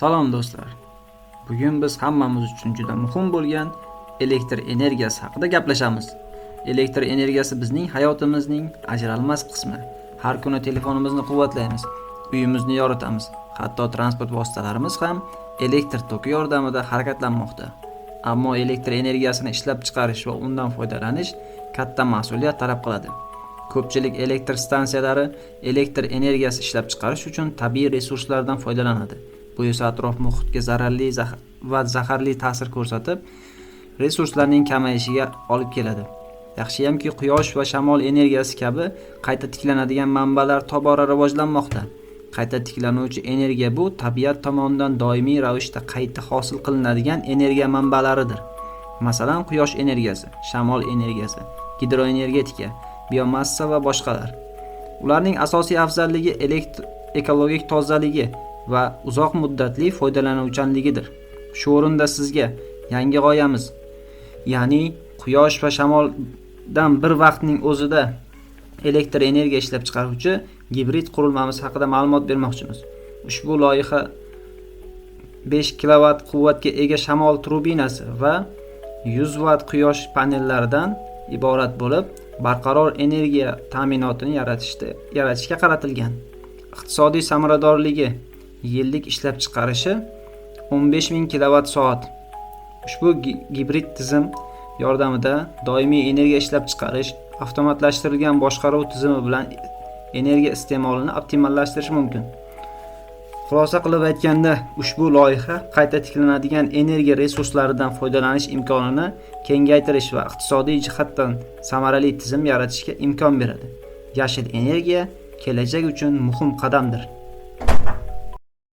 Salom do'stlar. Bugun biz hammamiz uchun juda muhim bo'lgan elektr energiyasi haqida gaplashamiz. Elektr energiyasi bizning hayotimizning ajralmas qismi. Har kuni telefonimizni quvvatlaymiz, uyimizni yoritamiz, hatto transport vositalarimiz ham elektr toki yordamida harakatlanmoqda. Ammo elektr energiyasini ishlab chiqarish va undan foydalanish katta mas'uliyat talab qiladi. Ko'pchilik elektr stansiyalari elektr energiyasi ishlab chiqarish uchun tabiiy resurslardan foydalanadi. Bu esa atrof muhitga zararli va zaharli ta'sir ko'rsatib, resurslarning kamayishiga olib keladi. Yaxshiyamki, quyosh va shamol energiyasi kabi qayta tiklanadigan manbalar tobora rivojlanmoqda. Qayta tiklanuvchi energiya bu tabiat tomonidan doimiy ravishda qayta hosil qilinadigan energiya manbalaridir. Masalan, quyosh energiyasi, shamol energiyasi, gidroenergetika, biomassa va boshqalar. Ularning asosiy afzalligi ekologik tozaligi va uzoq muddatli foydalanuvchanligidir. Shu o'rinda sizga yangi g'oyamiz, ya'ni quyosh va shamoldan bir vaqtning o'zida elektr energiya ishlab chiqaruvchi gibrid qurilmamiz haqida ma'lumot bermoqchimiz. Ushbu loyiha 5 kW quvvatga ega shamol turbinasi va 100 watt quyosh panellaridan iborat bo'lib, barqaror energiya ta'minotini yaratishga qaratilgan. Iqtisodiy samaradorligi yillik ishlab chiqarishi 15000 kWh. Ushbu gibrid tizim yordamida doimiy energiya ishlab chiqarish, avtomatlashtirilgan boshqaruv tizimi bilan energiya iste'molini optimallashtirish mumkin. Xulosa qilib aytganda, ushbu loyiha qayta tiklanadigan energiya resurslaridan foydalanish imkonini kengaytirish va iqtisodiy jihatdan samarali tizim yaratishga imkon beradi. Yashil energiya kelajak uchun muhim qadamdir.